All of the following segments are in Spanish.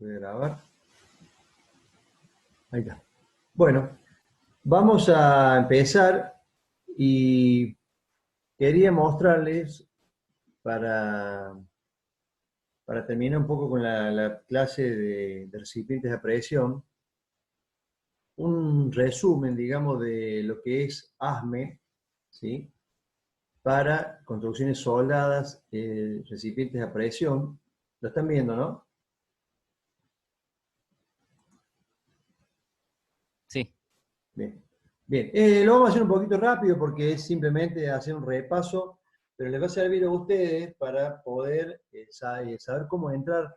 Voy a grabar. Ahí está. Bueno, vamos a empezar y quería mostrarles para, para terminar un poco con la clase de recipientes a presión, un resumen, digamos, de lo que es ASME, ¿sí? Para construcciones soldadas, recipientes a presión. Lo están viendo, ¿no? Sí, Bien. Bien, lo vamos a hacer un poquito rápido porque es simplemente hacer un repaso, pero les va a servir a ustedes para poder saber cómo entrar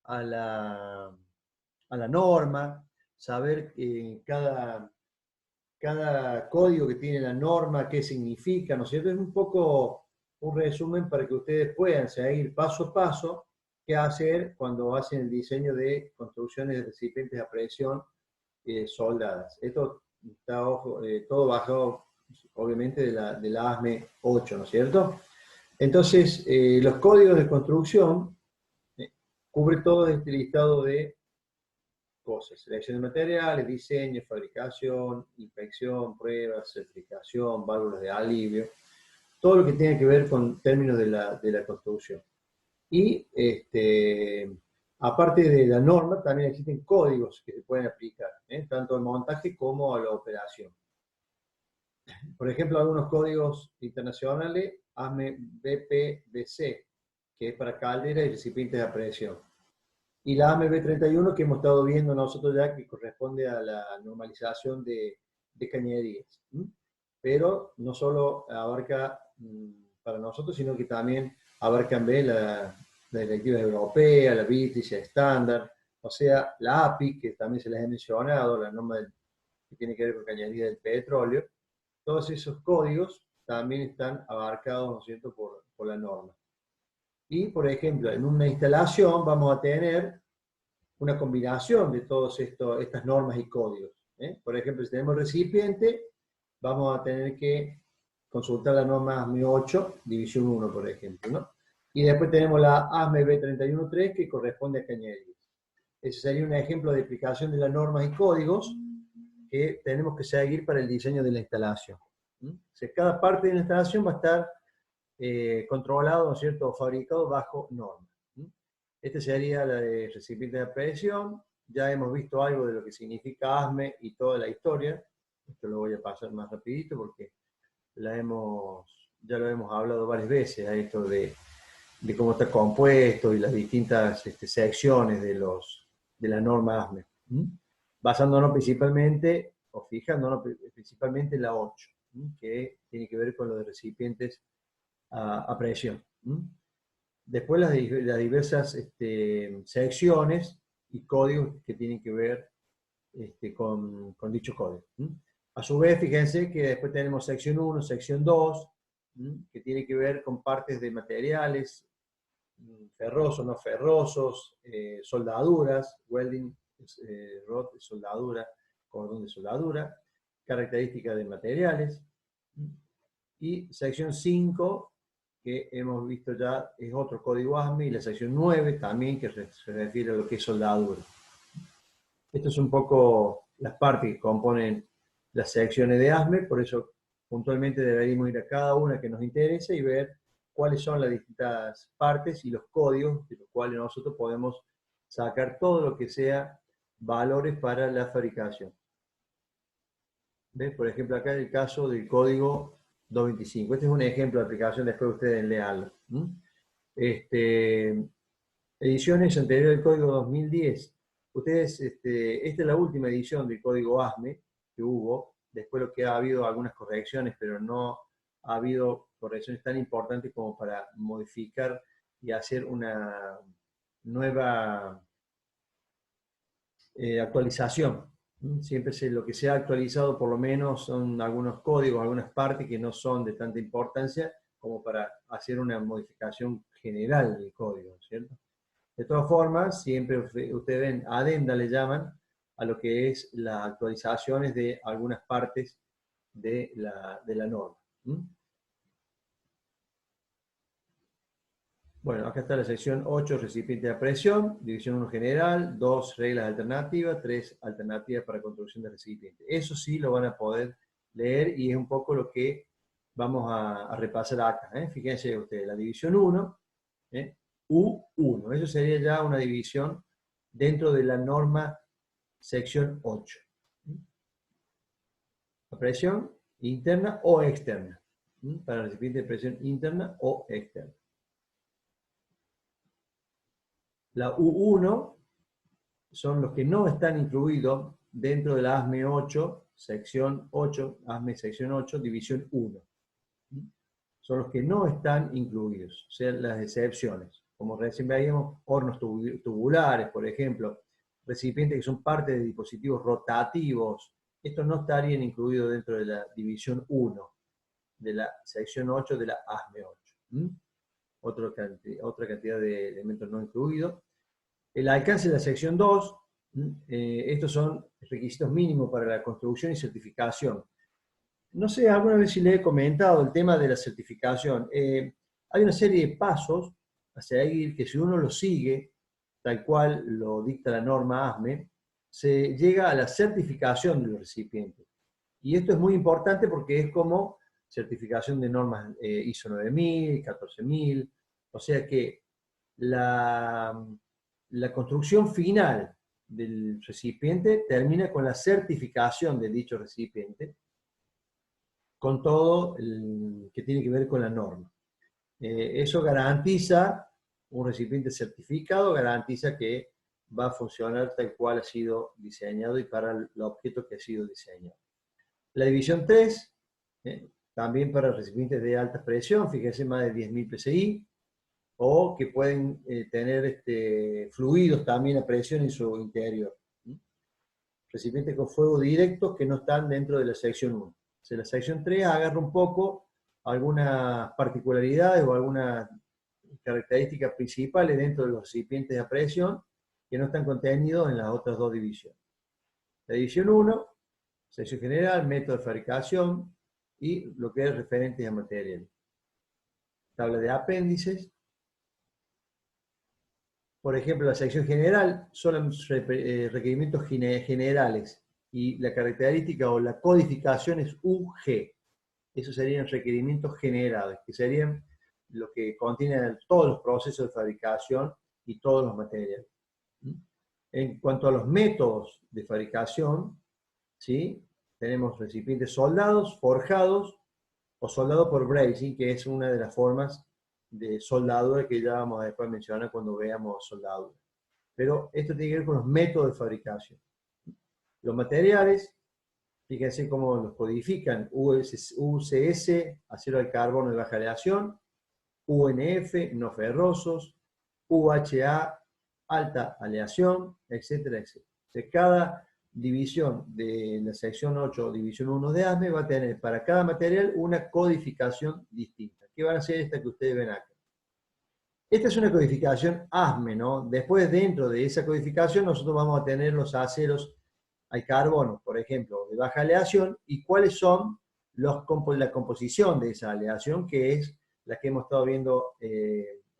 a la norma, saber cada código que tiene la norma, qué significa, ¿no es cierto? Es un poco un resumen para que ustedes puedan seguir paso a paso qué hacer cuando hacen el diseño de construcciones de recipientes a presión soldadas. Esto está todo bajo, obviamente, de la ASME 8, ¿no es cierto? Entonces, los códigos de construcción cubre todo este listado de cosas: selección de materiales, diseño, fabricación, inspección, pruebas, certificación, válvulas de alivio, todo lo que tiene que ver con términos de la construcción. Y aparte de la norma, también existen códigos que se pueden aplicar, tanto al montaje como a la operación. Por ejemplo, algunos códigos internacionales, ASME BPDC, que es para calderas y recipientes de presión. Y la ASME B31, que hemos estado viendo nosotros ya, que corresponde a la normalización de cañerías. Pero no solo abarca para nosotros, sino que también abarcan la directiva europea, la BITRIS estándar, o sea, la API, que también se les ha mencionado, la norma que tiene que ver con cañería del petróleo. Todos esos códigos también están abarcados, ¿no es cierto?, por la norma. Y, por ejemplo, en una instalación vamos a tener una combinación de todas estas normas y códigos. Por ejemplo, si tenemos recipiente, vamos a tener que consultar la norma ASME 8, división 1, por ejemplo, ¿no? Y después tenemos la ASME B313, que corresponde a cañerías. Ese sería un ejemplo de aplicación de las normas y códigos que tenemos que seguir para el diseño de la instalación. O sea, cada parte de la instalación va a estar controlado, ¿no es cierto?, o fabricado bajo norma. Este sería la de recipientes de presión. Ya hemos visto algo de lo que significa ASME y toda la historia. Esto lo voy a pasar más rapidito porque ya lo hemos hablado varias veces, a esto de cómo está compuesto y las distintas secciones de la norma ASME. Basándonos principalmente, o fijándonos principalmente en la 8, que tiene que ver con los de recipientes a presión. Después las diversas secciones y códigos que tienen que ver con dicho código. A su vez, fíjense que después tenemos sección 1, sección 2, que tiene que ver con partes de materiales, ferrosos, no ferrosos, soldaduras, welding, rod de soldadura, cordón de soldadura, características de materiales. Y sección 5, que hemos visto ya, es otro código ASME, y la sección 9 también, que se refiere a lo que es soldadura. Esto es un poco las partes que componen las secciones de ASME, por eso puntualmente deberíamos ir a cada una que nos interese y ver cuáles son las distintas partes y los códigos de los cuales nosotros podemos sacar todo lo que sea valores para la fabricación. ¿Ves? Por ejemplo, acá en el caso del código 225. Este es un ejemplo de aplicación, después ustedes leanlo. Ediciones anteriores del código 2010. Ustedes, esta es la última edición del código ASME que hubo. Después lo que ha habido algunas correcciones, pero no ha habido correcciones tan importantes como para modificar y hacer una nueva actualización. Siempre lo que se ha actualizado por lo menos son algunos códigos, algunas partes que no son de tanta importancia como para hacer una modificación general del código, ¿cierto? De todas formas, siempre ustedes ven, adenda le llaman a lo que es las actualizaciones de algunas partes de la norma. Bueno, acá está la sección 8, recipiente a presión, división 1 general, 2 reglas alternativas, 3 alternativas para construcción de recipiente. Eso sí lo van a poder leer y es un poco lo que vamos a repasar acá. Fíjense ustedes, la división 1, U1, eso sería ya una división dentro de la norma sección 8. La presión interna o externa, para el recipiente de presión interna o externa. La U1 son los que no están incluidos dentro de la ASME 8, sección 8, ASME sección 8, división 1. Son los que no están incluidos, o sea, las excepciones. Como recién veíamos, hornos tubulares, por ejemplo, recipientes que son parte de dispositivos rotativos, estos no estarían incluidos dentro de la división 1, de la sección 8 de la ASME 8. Otra cantidad de elementos no incluidos. El alcance de la sección 2, estos son requisitos mínimos para la construcción y certificación. No sé, alguna vez si le he comentado el tema de la certificación. Hay una serie de pasos a seguir que si uno lo sigue, tal cual lo dicta la norma ASME, se llega a la certificación de los recipientes. Y esto es muy importante porque es como certificación de normas ISO 9000, 14000, o sea que la construcción final del recipiente termina con la certificación de dicho recipiente, con todo el que tiene que ver con la norma. Eso garantiza, un recipiente certificado garantiza que va a funcionar tal cual ha sido diseñado y para el objeto que ha sido diseñado. La división 3, también para recipientes de alta presión, fíjense, más de 10.000 psi, o que pueden tener fluidos también a presión en su interior. Recipientes con fuego directo que no están dentro de la sección 1. O sea, la sección 3 agarra un poco algunas particularidades o algunas características principales dentro de los recipientes a presión que no están contenidos en las otras dos divisiones. La división 1, sección general, método de fabricación y lo que es referentes a materiales. Tabla de apéndices. Por ejemplo, la sección general son requerimientos generales y la característica o la codificación es UG. Esos serían requerimientos generales, que serían lo que contienen todos los procesos de fabricación y todos los materiales. En cuanto a los métodos de fabricación, ¿sí? Tenemos recipientes soldados, forjados o soldado por brazing, que es una de las formas de soldadura que ya vamos a después mencionar cuando veamos soldadura. Pero esto tiene que ver con los métodos de fabricación. Los materiales, fíjense cómo los codifican: UCS, acero al carbono de baja aleación; UNF, no ferrosos; UHA, alta aleación, etcétera, etcétera. De cada división de la sección 8 o división 1 de ASME va a tener para cada material una codificación distinta. ¿Qué van a ser esta que ustedes ven acá? Esta es una codificación ASME, ¿no? Después, dentro de esa codificación, nosotros vamos a tener los aceros al carbono, por ejemplo, de baja aleación, y cuáles son la composición de esa aleación, que es la que hemos estado viendo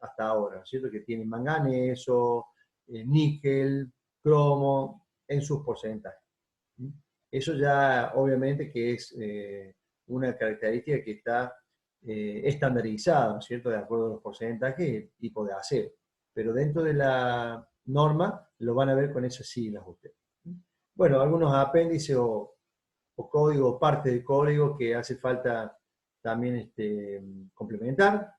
hasta ahora, ¿cierto? Que tiene manganeso, níquel, cromo, en sus porcentajes. Eso ya, obviamente, que es una característica que está estandarizada, ¿cierto? De acuerdo a los porcentajes y el tipo de acero. Pero dentro de la norma lo van a ver con esas siglas ustedes. Bueno, algunos apéndices o código, parte del código que hace falta también complementar.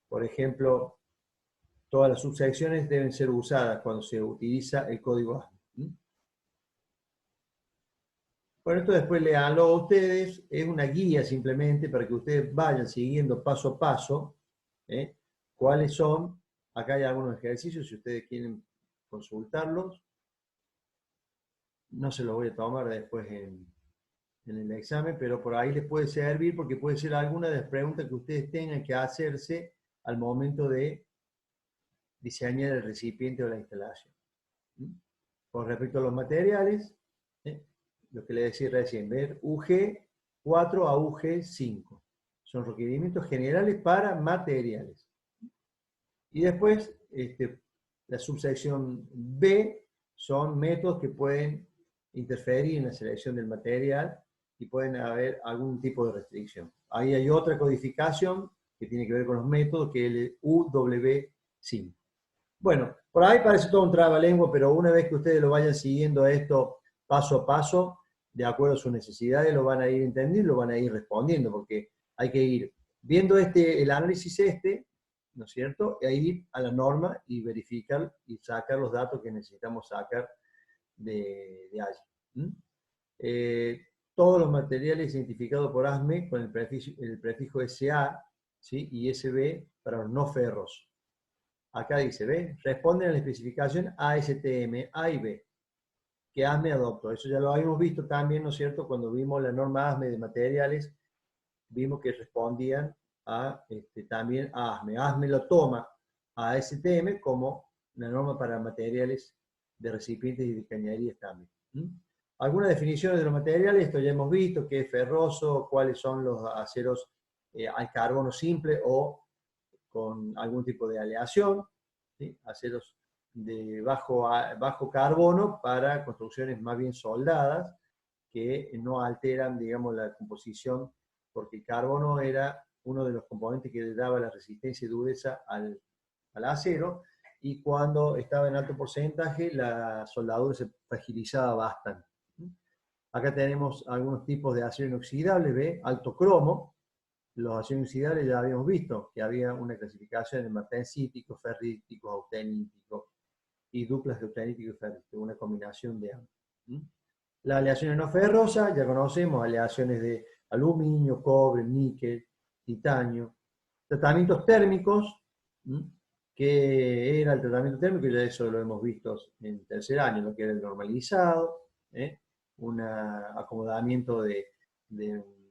Por ejemplo, todas las subsecciones deben ser usadas cuando se utiliza el código ASME. Bueno, esto después léanlo a ustedes, es una guía simplemente para que ustedes vayan siguiendo paso a paso cuáles son. Acá hay algunos ejercicios, si ustedes quieren consultarlos. No se los voy a tomar después en el examen, pero por ahí les puede servir porque puede ser alguna de las preguntas que ustedes tengan que hacerse al momento de diseñar el recipiente o la instalación. Con respecto a los materiales, lo que les decía recién, ver UG4 a UG5. Son requerimientos generales para materiales. Y después, la subsección B son métodos que pueden interferir en la selección del material y pueden haber algún tipo de restricción. Ahí hay otra codificación que tiene que ver con los métodos, que es el UW5. Bueno, por ahí parece todo un trabalengua, pero una vez que ustedes lo vayan siguiendo esto paso a paso, de acuerdo a sus necesidades, lo van a ir entendiendo, lo van a ir respondiendo, porque hay que ir viendo el análisis ¿no es cierto? E ir a la norma y verificar y sacar los datos que necesitamos sacar de allí. Todos los materiales identificados por ASME con el prefijo SA, ¿sí? Y SB para los no ferrosos. Acá dice, ¿ve? Responden a la especificación ASTM, A y B, que ASME adoptó. Eso ya lo habíamos visto también, ¿no es cierto? Cuando vimos la norma ASME de materiales, vimos que respondían también a ASME. ASME lo toma a ASTM como la norma para materiales de recipientes y de cañerías también. Algunas definiciones de los materiales, esto ya hemos visto, qué es ferroso, cuáles son los aceros al carbono simple o con algún tipo de aleación, ¿sí? Aceros de bajo carbono para construcciones más bien soldadas, que no alteran, digamos, la composición, porque el carbono era uno de los componentes que le daba la resistencia y dureza al acero, y cuando estaba en alto porcentaje, la soldadura se fragilizaba bastante. Acá tenemos algunos tipos de acero inoxidable, ¿ve? Alto cromo. Los aceros inoxidables ya habíamos visto que había una clasificación de martensíticos, ferríticos, austeníticos y duplas de austenítico y ferrítico, una combinación de ambos. Las aleaciones no ferrosas, ya conocemos, aleaciones de aluminio, cobre, níquel, titanio. Tratamientos térmicos, que era el tratamiento térmico, ya eso lo hemos visto en tercer año, lo que era el normalizado, un acomodamiento de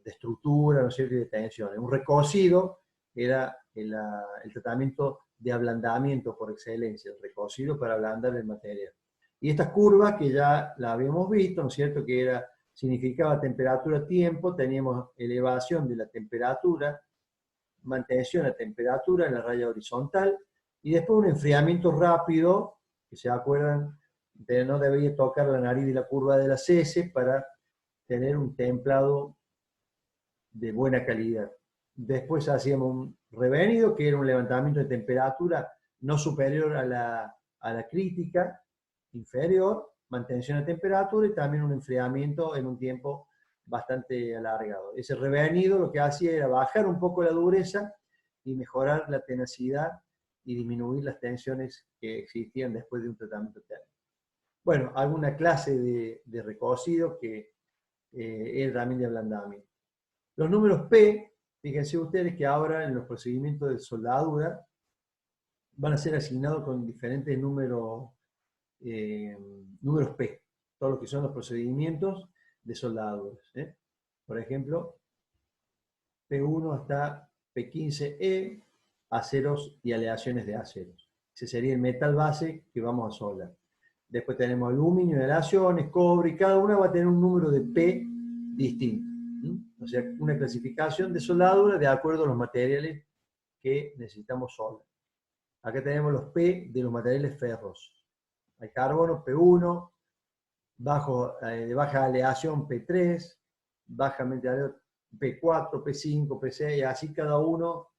estructura, ¿no es cierto?, y de tensiones. Un recocido era el tratamiento de ablandamiento por excelencia, el recocido para ablandar el material. Y estas curvas que ya la habíamos visto, ¿no es cierto?, que significaba temperatura-tiempo, teníamos elevación de la temperatura, mantención a temperatura en la raya horizontal, y después un enfriamiento rápido, que se acuerdan, no debía tocar la nariz de la curva de las heces para tener un templado de buena calidad. Después hacíamos un revenido, que era un levantamiento de temperatura no superior a la crítica, inferior, mantención de temperatura y también un enfriamiento en un tiempo bastante alargado. Ese revenido lo que hacía era bajar un poco la dureza y mejorar la tenacidad y disminuir las tensiones que existían después de un tratamiento térmico. Bueno, alguna clase de recocido que era también de ablandamiento. Los números P, fíjense ustedes que ahora en los procedimientos de soldadura van a ser asignados con diferentes números P, todo lo que son los procedimientos de soldaduras. Por ejemplo, P1 hasta P15E, aceros y aleaciones de aceros. Ese sería el metal base que vamos a soldar. Después tenemos aluminio, aleaciones, cobre, y cada una va a tener un número de P distinto. O sea, una clasificación de soldadura de acuerdo a los materiales que necesitamos soldar. Acá tenemos los P de los materiales ferrosos. El carbono P1, de baja aleación P3, bajamente aleación P4, P5, P6, así cada uno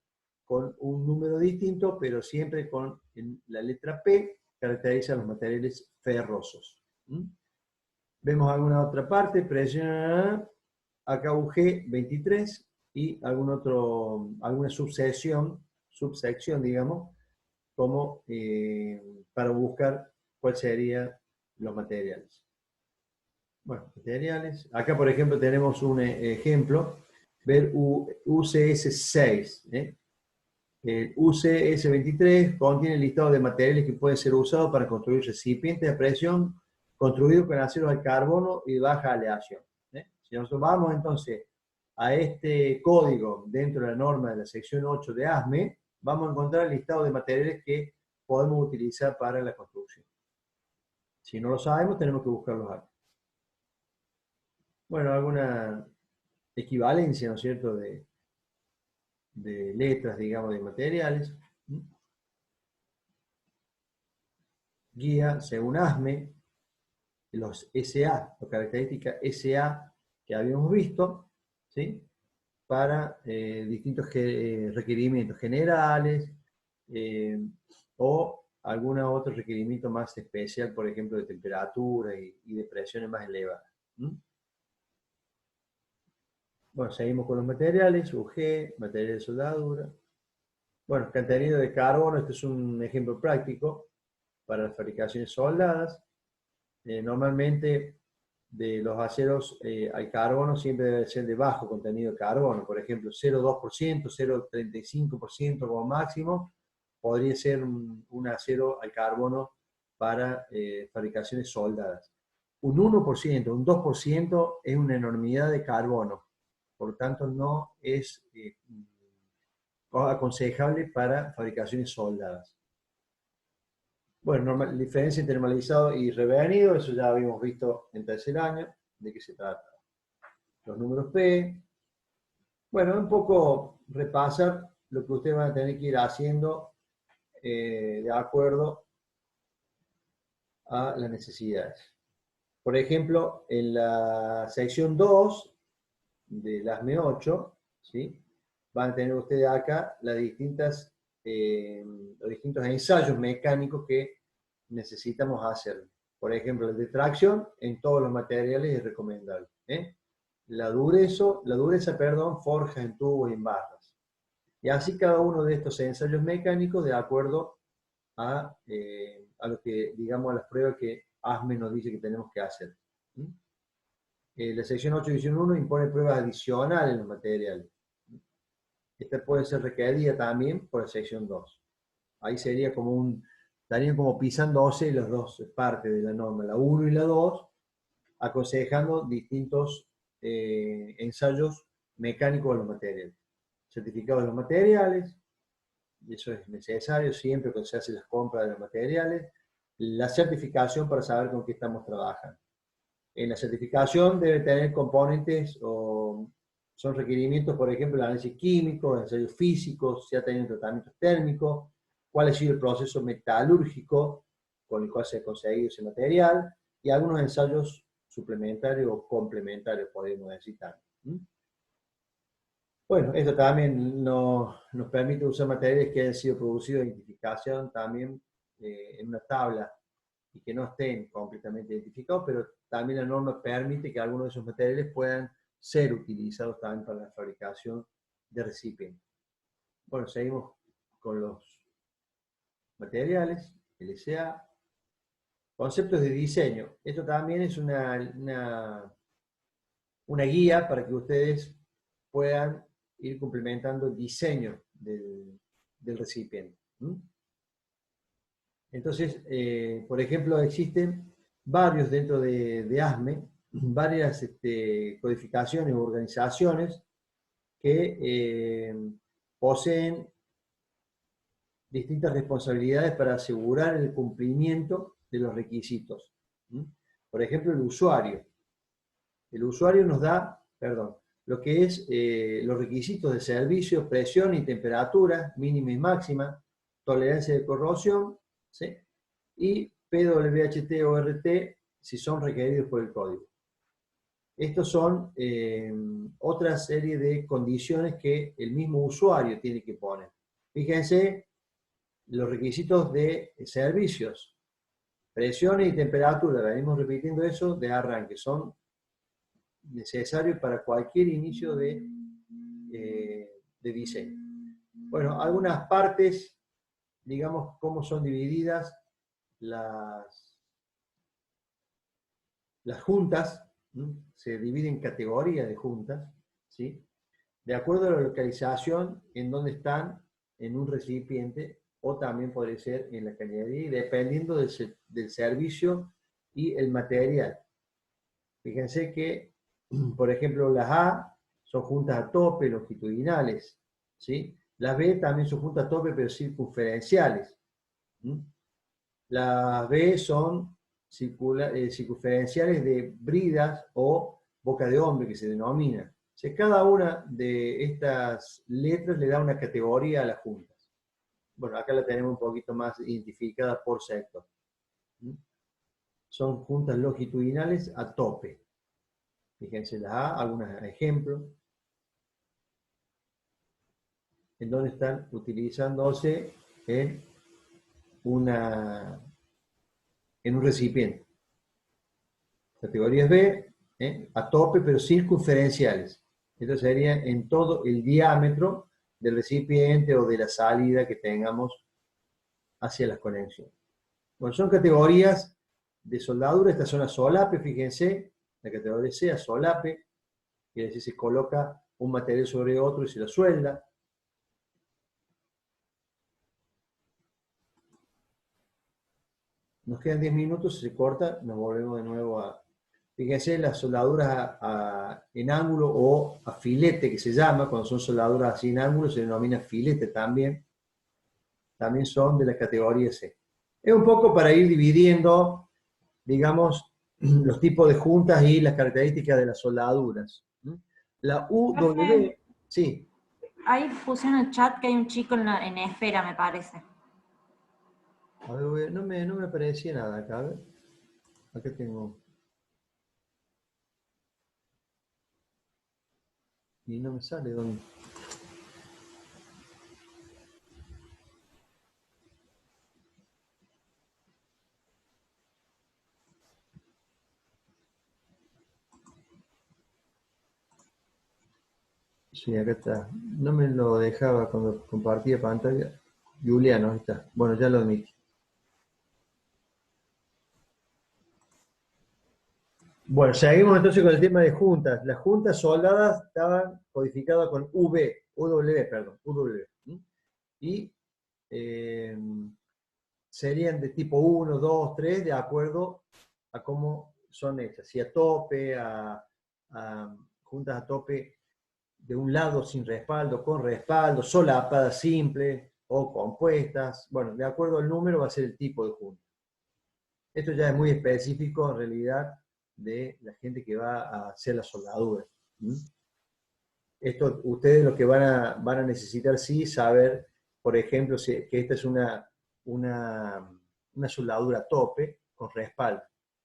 con un número distinto, pero siempre con la letra P, caracteriza los materiales ferrosos. Vemos alguna otra parte, presión, acá UG 23 y alguna subsección, digamos, como para buscar cuáles serían los materiales. Bueno, materiales. Acá, por ejemplo, tenemos un ejemplo, ver UCS6. El UCS23 contiene el listado de materiales que pueden ser usados para construir recipientes a presión construidos con aceros al carbono y baja aleación. Si nosotros vamos entonces a este código dentro de la norma de la sección 8 de ASME, vamos a encontrar el listado de materiales que podemos utilizar para la construcción. Si no lo sabemos, tenemos que buscarlos acá. Bueno, alguna equivalencia, ¿no es cierto?, de letras, digamos, de materiales. guía según ASME, los SA, las características SA que habíamos visto, ¿sí? Para distintos requerimientos generales o algún otro requerimiento más especial, por ejemplo, de temperatura y de presiones más elevadas. Bueno, seguimos con los materiales, UG, material de soldadura. Bueno, contenido de carbono, este es un ejemplo práctico para las fabricaciones soldadas. Normalmente de los aceros al carbono siempre debe ser de bajo contenido de carbono, por ejemplo 0,2%, 0,35% como máximo, podría ser un acero al carbono para fabricaciones soldadas. Un 1%, un 2% es una enormidad de carbono, por lo tanto no es aconsejable para fabricaciones soldadas. Bueno, diferencia entre normalizado y revenido, eso ya habíamos visto en tercer año, de qué se trata. Los números P. Bueno, un poco repasar lo que ustedes van a tener que ir haciendo de acuerdo a las necesidades. Por ejemplo, en la sección 2 del ASME 8, ¿sí? Van a tener ustedes acá los distintos ensayos mecánicos que necesitamos hacer. Por ejemplo, el de tracción en todos los materiales es recomendable. La dureza, forja en tubos y en barras. Y así cada uno de estos ensayos mecánicos de acuerdo a lo que, digamos, a las pruebas que ASME nos dice que tenemos que hacer. La sección 8 división 1 impone pruebas adicionales en los materiales. Esta puede ser requerida también por la sección 2. Ahí sería como estarían como pisándose las dos partes de la norma, la 1 y la 2, aconsejando distintos ensayos mecánicos de los materiales. Certificados de los materiales, eso es necesario siempre cuando se hacen las compras de los materiales. La certificación para saber con qué estamos trabajando. En la certificación debe tener componentes o son requerimientos, por ejemplo, el análisis químico, ensayos físicos, si ha tenido tratamientos térmicos, cuál ha sido el proceso metalúrgico con el cual se ha conseguido ese material, y algunos ensayos suplementarios o complementarios, podemos decir también. Bueno, esto también nos permite usar materiales que hayan sido producidos de identificación también en una tabla y que no estén completamente identificados, pero también la norma permite que algunos de esos materiales puedan ser utilizados también para la fabricación de recipientes. Bueno, seguimos con los materiales, LSA. Conceptos de diseño. Esto también es una guía para que ustedes puedan ir complementando el diseño del recipiente. Entonces, por ejemplo, existen varios dentro de ASME, varias codificaciones o organizaciones que poseen distintas responsabilidades para asegurar el cumplimiento de los requisitos. Por ejemplo, el usuario. El usuario nos da, lo que es los requisitos de servicio, presión y temperatura, mínima y máxima, tolerancia de corrosión, ¿sí? Y PWHT o RT si son requeridos por el código. Estos son otra serie de condiciones que el mismo usuario tiene que poner. Fíjense los requisitos de servicios, presiones y temperatura, venimos repitiendo eso de arranque, son necesarios para cualquier inicio de diseño. Bueno, algunas partes, digamos, cómo son divididas las juntas, se dividen en categorías de juntas, ¿sí? De acuerdo a la localización en donde están en un recipiente, o también puede ser en la cañería, dependiendo del servicio y el material. Fíjense que, por ejemplo, las A son juntas a tope, longitudinales, ¿sí? Las B también son juntas a tope, pero circunferenciales. Las B son circunferenciales de bridas o boca de hombre, que se denomina. O sea, cada una de estas letras le da una categoría a las juntas. Bueno, acá la tenemos un poquito más identificada por sector. Son juntas longitudinales a tope. Fíjense la A, algunos ejemplos, en donde están utilizándose en un recipiente. Categorías B, a tope, pero circunferenciales. Esto sería en todo el diámetro del recipiente o de la salida que tengamos hacia las conexiones. Bueno, son categorías de soldadura. Esta zona solape, fíjense, la categoría C, a solape, quiere decir se coloca un material sobre otro y se lo suelda. Nos quedan 10 minutos, si se corta, nos volvemos de nuevo a... Fíjense, las soldaduras en ángulo o a filete, que se llama, cuando son soldaduras así en ángulo, se denomina filete también. También son de la categoría C. Es un poco para ir dividiendo, digamos, los tipos de juntas y las características de las soldaduras. La UW, sí. Ahí puse en el chat que hay un chico en esfera, me parece. A ver, no me aparecía nada acá. A ver. Acá tengo... Y no me sale dónde. Sí, acá está. No me lo dejaba cuando compartía pantalla. Juliano, ahí está. Bueno, ya lo admití. Bueno, seguimos entonces con el tema de juntas. Las juntas soldadas estaban codificadas con UW, perdón, UW. Y serían de tipo 1, 2, 3, de acuerdo a cómo son hechas. Si a tope, juntas a tope de un lado sin respaldo, con respaldo, solapadas simples o compuestas. Bueno, de acuerdo al número va a ser el tipo de junta. Esto ya es muy específico en realidad de la gente que va a hacer la soldadura. Esto ustedes lo que van a necesitar sí saber, por ejemplo, que esta es una soldadura a tope con respaldo.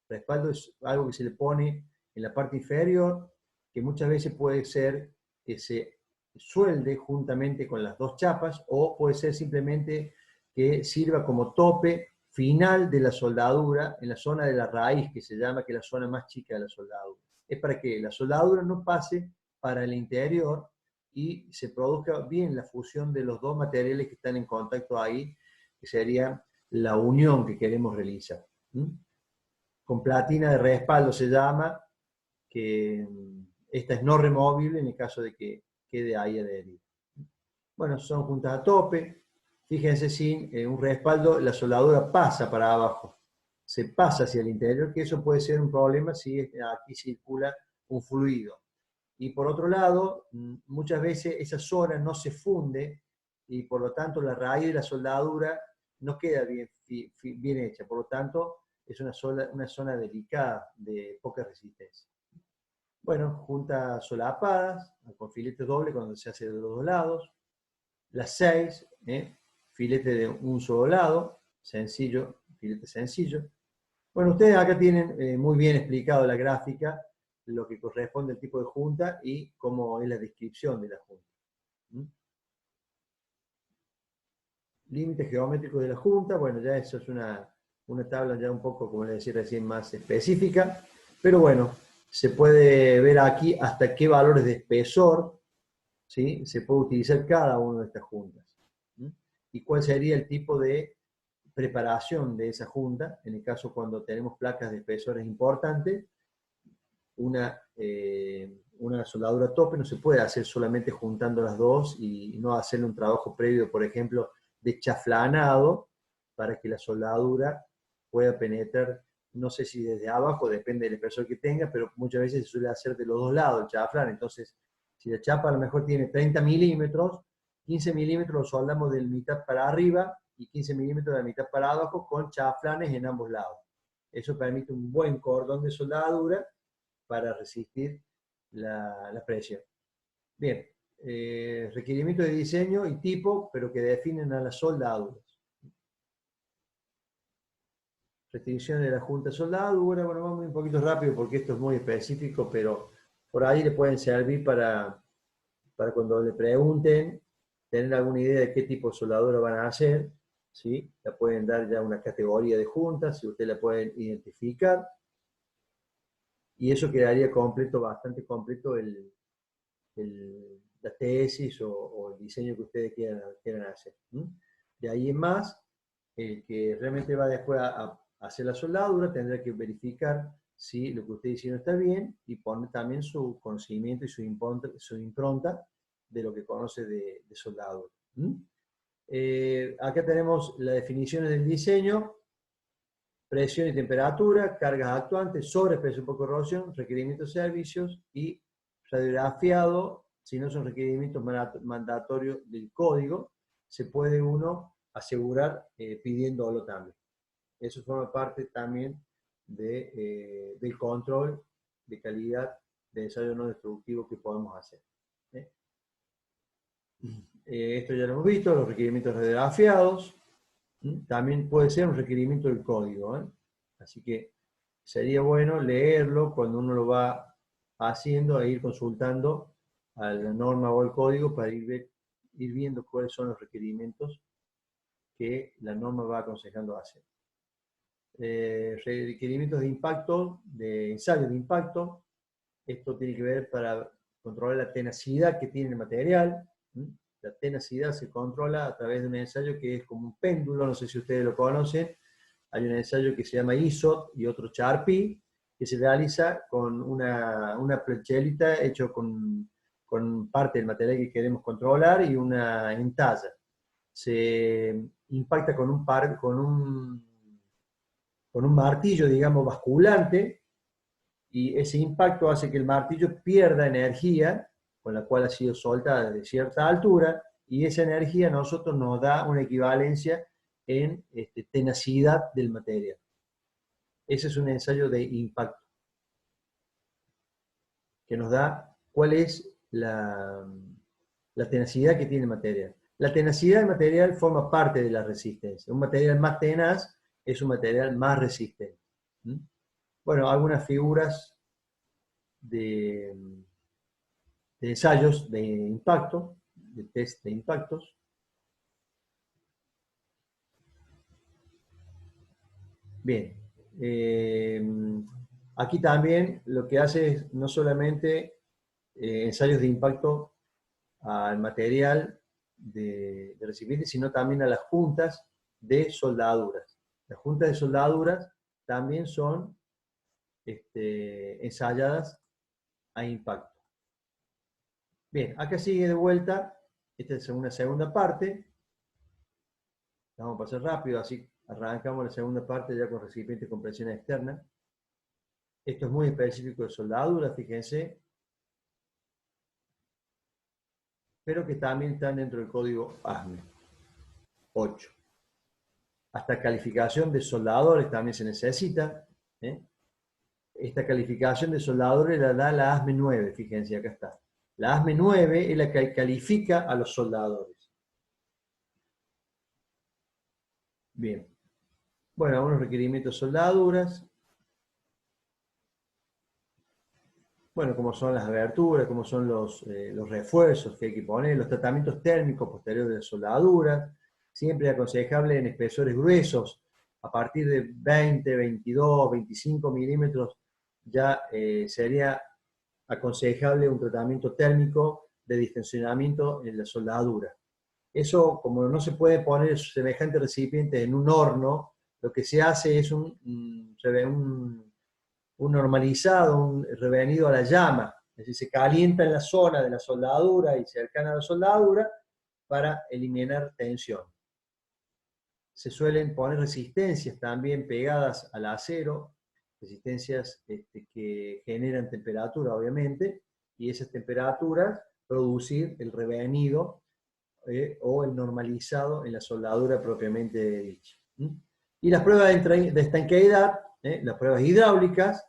Respaldo es algo que se le pone en la parte inferior, que muchas veces puede ser que se suelde juntamente con las dos chapas, o puede ser simplemente que sirva como tope final de la soldadura en la zona de la raíz, que se llama, que es la zona más chica de la soldadura. Es para que la soldadura no pase para el interior y se produzca bien la fusión de los dos materiales que están en contacto ahí, que sería la unión que queremos realizar. Con platina de respaldo se llama, que esta es no removible en el caso de que quede ahí adherido. Bueno, son juntas a tope. Fíjense, sin un respaldo, la soldadura pasa para abajo, se pasa hacia el interior, que eso puede ser un problema si aquí circula un fluido. Y por otro lado, muchas veces esa zona no se funde y por lo tanto la raíz de la soldadura no queda bien hecha. Por lo tanto, es una zona delicada de poca resistencia. Bueno, juntas solapadas, con filete doble cuando se hace de los dos lados. Las 6, filete de un solo lado, sencillo, filete sencillo. Bueno, ustedes acá tienen muy bien explicado la gráfica, lo que corresponde al tipo de junta y cómo es la descripción de la junta. Límites geométricos de la junta, bueno, ya eso es una tabla ya un poco, como les decía recién, más específica, pero bueno, se puede ver aquí hasta qué valores de espesor, ¿sí?, se puede utilizar cada una de estas juntas. Y cuál sería el tipo de preparación de esa junta, en el caso cuando tenemos placas de espesores importantes. Una soldadura a tope no se puede hacer solamente juntando las dos y no hacerle un trabajo previo, por ejemplo, de chaflanado, para que la soldadura pueda penetrar, no sé si desde abajo, depende del espesor que tenga, pero muchas veces se suele hacer de los dos lados el chaflán. Entonces, si la chapa a lo mejor tiene 30 milímetros, 15 milímetros lo soldamos de la mitad para arriba y 15 milímetros de la mitad para abajo con chaflanes en ambos lados. Eso permite un buen cordón de soldadura para resistir la presión. Bien, requerimiento de diseño y tipo, pero que definen a las soldaduras. restricciones de la Junta de Soldadura. Bueno, vamos un poquito rápido porque esto es muy específico, pero por ahí le pueden servir para cuando le pregunten, tener alguna idea de qué tipo de soldadura van a hacer, ¿sí? La pueden dar ya una categoría de juntas, si usted la pueden identificar, y eso quedaría completo, bastante completo la tesis o el diseño que ustedes quieran hacer. De ahí en más, el que realmente va después a hacer la soldadura tendrá que verificar si lo que usted hicieron está bien y poner también su conocimiento y su impronta de lo que conoce de soldadura. Acá tenemos las definiciones del diseño: presión y temperatura, cargas actuantes, sobrepresión por corrosión, requerimientos de servicios y radiografiado. Si no son requerimientos mandatorios del código, se puede uno asegurar pidiéndolo también. Eso forma parte también del control de calidad de ensayo no destructivo que podemos hacer. Esto ya lo hemos visto, los requerimientos radiografiados. También puede ser un requerimiento del código. Así que sería bueno leerlo cuando uno lo va haciendo e ir consultando a la norma o al código para ir viendo cuáles son los requerimientos que la norma va aconsejando hacer. Requerimientos de impacto, de ensayo de impacto. Esto tiene que ver para controlar la tenacidad que tiene el material. La tenacidad se controla a través de un ensayo que es como un péndulo, no sé si ustedes lo conocen. Hay un ensayo que se llama ISOT y otro Charpy, que se realiza con una plechelita hecho con parte del material que queremos controlar y una entalla. Se impacta con un martillo, digamos, basculante, y ese impacto hace que el martillo pierda energía con la cual ha sido soltada de cierta altura, y esa energía a nosotros nos da una equivalencia en tenacidad del material. Ese es un ensayo de impacto, que nos da cuál es la tenacidad que tiene el material. La tenacidad del material forma parte de la resistencia. Un material más tenaz es un material más resistente. Bueno, algunas figuras de ensayos de impacto, de test de impactos. Bien, aquí también lo que hace es no solamente ensayos de impacto al material de recipiente, sino también a las juntas de soldaduras. Las juntas de soldaduras también son ensayadas a impacto. Bien, acá sigue de vuelta, esta es una segunda parte. Vamos a pasar rápido, así arrancamos la segunda parte ya con recipiente con presión externa. Esto es muy específico de soldadura, fíjense, pero que también están dentro del código ASME 8. Hasta calificación de soldadores también se necesita. Esta calificación de soldadores la da la ASME 9, fíjense, acá está. La ASME 9 es la que califica a los soldadores. Bien. Bueno, algunos requerimientos de soldaduras. Bueno, como son las aberturas, como son los refuerzos que hay que poner, los tratamientos térmicos posteriores de soldadura. Siempre es aconsejable en espesores gruesos, a partir de 20, 22, 25 milímetros, ya sería aconsejable un tratamiento térmico de distensionamiento en la soldadura. Eso, como no se puede poner semejante recipiente en un horno, lo que se hace es un normalizado, un revenido a la llama. Es decir, se calienta en la zona de la soldadura y cercana a la soldadura para eliminar tensión. Se suelen poner resistencias también pegadas al acero, resistencias que generan temperatura, obviamente, y esas temperaturas producir el revenido o el normalizado en la soldadura propiamente dicha. Y las pruebas de estanqueidad, las pruebas hidráulicas,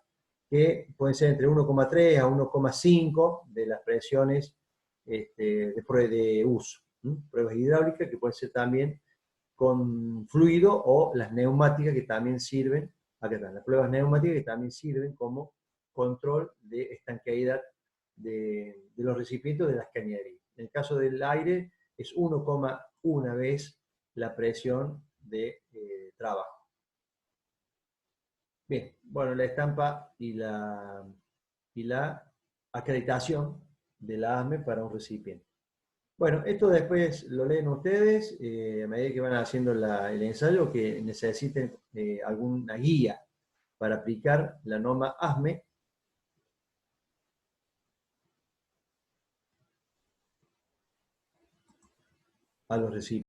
que pueden ser entre 1,3 a 1,5 de las presiones de uso. Pruebas hidráulicas que pueden ser también con fluido o las neumáticas que también sirven, acá están, las pruebas neumáticas que también sirven como control de estanqueidad de los recipientes de las cañerías. En el caso del aire es 1,1 vez la presión de trabajo. Bien, bueno, la estampa y la acreditación de la ASME para un recipiente. Bueno, esto después lo leen ustedes a medida que van haciendo el ensayo, que necesiten alguna guía para aplicar la norma ASME a los recipientes.